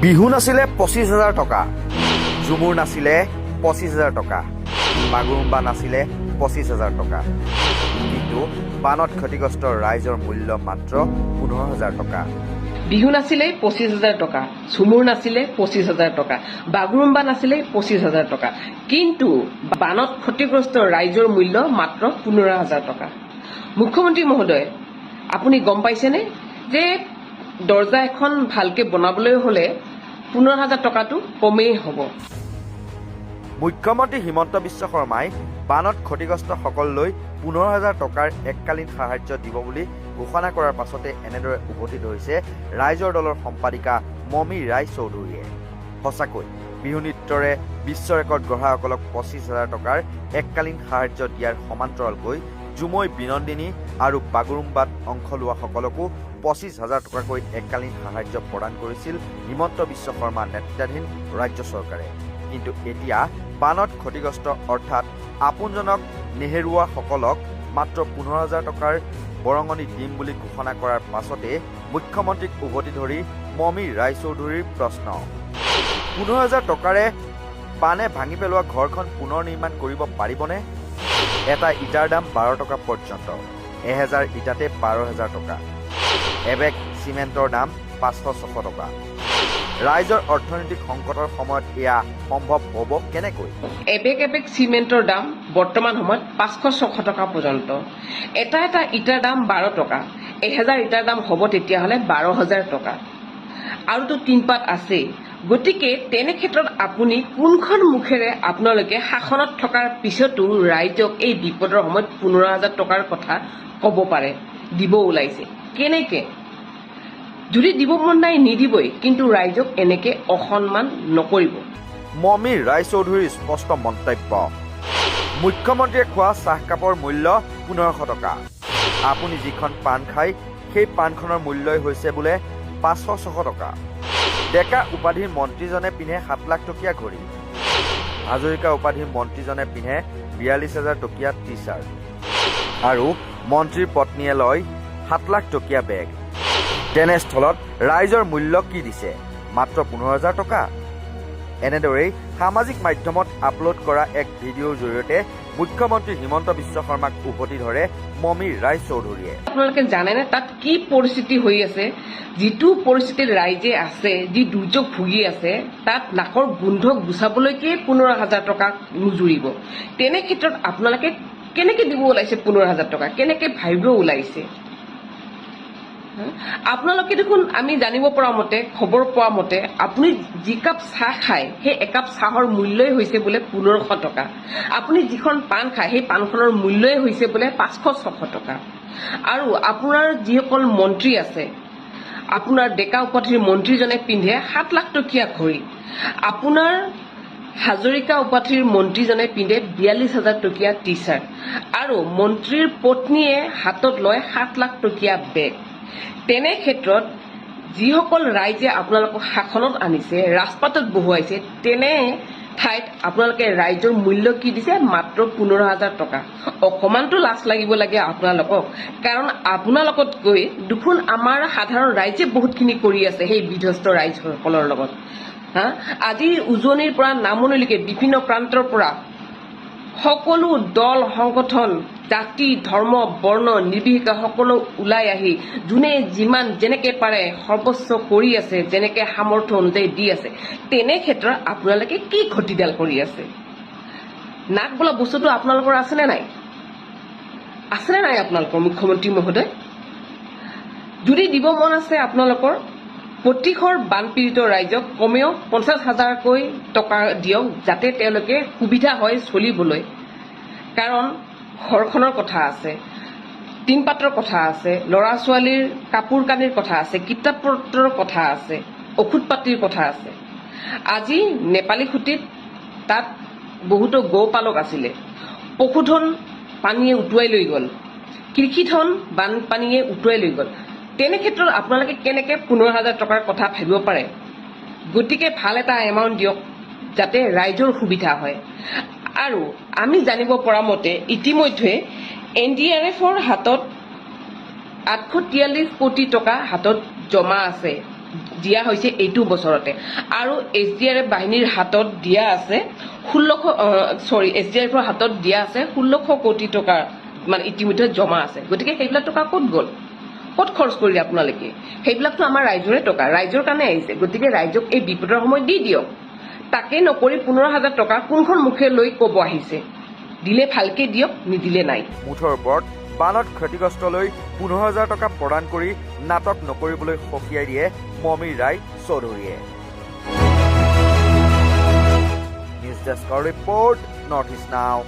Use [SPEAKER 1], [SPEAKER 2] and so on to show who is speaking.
[SPEAKER 1] বিহু নাছিলে 25,000 টকা, ঝুমুৰ নাছিলে 25,000 টকা, বাগুৰুম্বা নাছিলে 25,000 টকা, কিন্তু বানত ক্ষতিগ্ৰস্ত ৰাইজৰ মূল্য মাত্ৰ 15,000 টকা।
[SPEAKER 2] বিহু নাছিলে 25,000 টকা, ঝুমুৰ নাছিলে 25,000 টকা, বাগুৰুম্বা নাছিলে 25,000 টকা, কিন্তু বানত ক্ষতিগ্ৰস্ত ৰাইজৰ মূল্য মাত্ৰ 15,000 টকা। মুখ্যমন্ত্ৰী মহোদয়, আপুনি গম পাইছেনে যে দৰ্জা এখন ভালকে বনাবলৈ হলে 15,000 টকাটো কমেই হ'ব।
[SPEAKER 1] মুখ্যমন্ত্ৰী হিমন্ত বিশ্ব শৰ্মাই বানত ক্ষতিগ্ৰস্তসকললৈ 15,000 টকাৰ এককালীন সাহায্য দিব বুলি ঘোষণা কৰাৰ পাছতে এনেদৰে উভতি ধৰিছে ৰাইজৰ দলৰ সম্পাদিকা মমী ৰায় চৌধুৰীয়ে। সঁচাকৈ বিহু নৃত্যৰে বিশ্ব ৰেকৰ্ড গঢ়াসকলক 25,000 টকাৰ এককালীন সাহায্য দিয়াৰ সমান্তৰালকৈ ঝুমুৰ বিনন্দিনী আৰু বাগুৰুম্বাত অংশ লোৱাসকলকো 25,000 টকাকৈ এককালীন সাহায্য প্ৰদান কৰিছিল হিমন্ত বিশ্ব শৰ্মা নেতৃত্বাধীন ৰাজ্য চৰকাৰে। কিন্তু এতিয়া বানত ক্ষতিগ্ৰস্ত অৰ্থাৎ আপোনজনক নেহেৰুৱাসকলক মাত্ৰ 15,000 টকাৰ বৰঙণি দিম বুলি ঘোষণা কৰাৰ পাছতে মুখ্যমন্ত্ৰীক উভতি ধৰি মমী ৰায় চৌধুৰীৰ প্ৰশ্ন, 15,000 টকাৰে বানে ভাঙি পেলোৱা ঘৰখন পুনৰ নিৰ্মাণ কৰিব পাৰিবনে? এটা ইটাৰ দাম 12 টকা পৰ্যন্ত, 1000 ইটাতে 12,000 টকা, এবেগ চিমেণ্টৰ দাম 500-600 টকা। ৰাইজৰ অৰ্থনৈতিক সংকটৰ সময়ত এয়া সম্ভৱ হ'ব কেনেকৈ?
[SPEAKER 2] এবেগ চিমেণ্টৰ দাম বৰ্তমান সময়ত 500-600 টকা পৰ্যন্ত, এটা ইটাৰ দাম 12 টকা, 1000 ইটাৰ দাম হ'ব তেতিয়াহ'লে 12,000 টকা, আৰুতো টিনপাত আছে। গতিকে তেনে ক্ষেত্ৰত আপুনি কোনখন মুখেৰে আপোনালোকে শাসনত থকাৰ পিছতো ৰাইজক এই বিপদৰ সময়ত 15,000 টকাৰ কথা ক'ব পাৰে? দিব ওলাইছে কেনেকে? যদি দিব মন নাই নিদিবই, কিন্তু ৰাইজক এনেকে অসন্মান নকৰিব।
[SPEAKER 1] মমী ৰায় চৌধুৰীৰ স্পষ্ট মন্তব্য, মুখ্যমন্ত্ৰীয়ে খোৱা চাহকাপৰ মূল্য 1500 টকা, আপুনি যিখন পাণ খায় সেই পাণখনৰ মূল্যই হৈছে বোলে 500-600 টকা। ডেকা উপাধিৰ মন্ত্ৰীজনে পিন্ধে 7 লাখ টকীয়া ঘড়ী, হাজৰিকা উপাধিৰ মন্ত্ৰীজনে পিন্ধে 42,000 টকীয়া টি চাৰ্ট, আৰু মন্ত্ৰীৰ পত্নীয়ে লয় 7 লাখ টকীয়া বেগ। তেনেস্থলত ৰাইজৰ মূল্য কি দিছে? মাত্ৰ 15,000 টকা। এনেদৰেই সামাজিক মাধ্যমত আপলোড কৰা এক ভিডিঅ'ৰ জৰিয়তে মুখ্যমন্ত্ৰী হিমন্ত বিশ্ব শৰ্মাক উভতি ধৰে মমী ৰায় চৌধুৰীয়ে।
[SPEAKER 2] আপোনালোকে জানেনে তাত কি পৰিস্থিতি হৈ আছে? যিটো পৰিস্থিতিত ৰাইজে আছে, যি দুৰ্যোগ ভুগি আছে, তাত নাকৰ গোন্ধ গুচাবলৈকে 15,000 টকা নুজুৰিব। তেনে ক্ষেত্ৰত আপোনালোকে কেনেকে দিব ওলাইছে 15,000 টকা? কেনেকে ভাবিব ওলাইছে? আপোনালোকে দেখোন আমি জানিব পৰা মতে, খবৰ পোৱা মতে, আপুনি যি কাপ চাহ খায় সেই একাপ চাহৰ মূল্যই হৈছে বোলে 1500 টকা, আপুনি যিখন পাণ খায় সেই পাণখনৰ মূল্যই হৈছে বোলে 500-600 টকা। আৰু আপোনাৰ যিসকল মন্ত্ৰী আছে, আপোনাৰ ডেকা উপাধিৰ মন্ত্ৰীজনে পিন্ধে 7 লাখ টকীয়া ঘড়ী, আপোনাৰ হাজৰিকা উপাধিৰ মন্ত্ৰীজনে পিন্ধে 42,000 টকীয়া টি চাৰ্ট, আৰু মন্ত্ৰীৰ পত্নীয়ে হাতত লয় 7 লাখ টকীয়া বেগ। তেনে ক্ষেত্ৰত যিসকল ৰাইজে আপোনালোকক শাসনত আনিছে, ৰাজপাটত বহুৱাইছে, তেনে ঠাইত আপোনালোকে ৰাইজৰ মূল্য কি দিছে? মাত্ৰ 15,000 টকা। অকমানতো লাজ লাগিব লাগে আপোনালোকক, কাৰণ আপোনালোকতকৈ দেখোন আমাৰ সাধাৰণ ৰাইজে বহুতখিনি কৰি আছে সেই বিধ্বস্ত ৰাইজসকলৰ লগত। আজি উজনিৰ পৰা নামনিলৈকে বিভিন্ন প্ৰান্তৰ পৰা সকলো দল সংগঠন, জাতি ধৰ্ম বৰ্ণ নিৰ্বিশেষে সকলো ওলাই আহি যোনে যিমান যেনেকে পাৰে সৰ্বোচ্চ কৰি আছে, যেনেকে সামৰ্থ্য অনুযায়ী দি আছে। তেনে ক্ষেত্ৰত আপোনালোকে কি ঘটিডাল কৰি আছে? নাক বোলা বস্তুটো আপোনালোকৰ আছেনে নাই? আছেনে নাই আপোনালোকৰ মুখ্যমন্ত্ৰী মহোদয়? যদি দিব মন আছে আপোনালোকৰ, প্ৰতিঘৰ বানপীড়িত ৰাইজক কমেও 50,000কৈ টকা দিয়ক, যাতে তেওঁলোকে সুবিধা হয় চলিবলৈ। কাৰণ ঘৰখনৰ কথা আছে, টিনপাতৰ কথা আছে, ল'ৰা ছোৱালীৰ কাপোৰ কানিৰ কথা আছে, কিতাপ পত্ৰৰ কথা আছে, ঔষধ পাতিৰ কথা আছে। আজি নেপালী খুটিত তাত বহুতো গৌপালক আছিলে, পশুধন পানীয়ে উটুৱাই লৈ গ'ল, কৃষিধন বানপানীয়ে উটুৱাই লৈ গ'ল। তেনে ক্ষেত্ৰত আপোনালোকে কেনেকে 15,000 টকাৰ কথা ভাবিব পাৰে? গতিকে ভাল এটা এমাউণ্ট দিয়ক, যাতে ৰাইজৰ সুবিধা হয়। আৰু আমি জানিব পৰা মতে ইতিমধ্যে NDRFৰ হাতত 843 কোটি টকা হাতত জমা আছে, দিয়া হৈছে এইটো বছৰতে আৰু SDRF বাহিনীৰ হাতত দিয়া আছে 16 SDRFৰ হাতত দিয়া আছে 1600 কোটি টকা মানে ইতিমধ্যে জমা আছে গতিকে সেইবিলাক টকা ক'ত গ'ল ক'ত খৰচ কৰিলে আপোনালোকে সেইবিলাকতো আমাৰ ৰাইজৰে টকা ৰাইজৰ কাৰণে আহিছে গতিকে ৰাইজক এই বিপদৰ সময় দি দিয়ক তাকে নকৰি 15,000 টকা কোনখন মুখে লৈ ক'ব আহিছে দিলে ভালকে দিয়ক নিদিলে নাই
[SPEAKER 1] মুঠৰ ওপৰত বানত ক্ষতিগ্ৰস্তলৈ 15,000 টকা প্ৰদান কৰি নাটক নকৰিবলৈ সকীয়াই দিয়ে মমিৰ ৰায় চৌধুৰীয়ে নিউজ ডেস্কৰ ৰিপৰ্ট নৰ্থ ইষ্ট নাও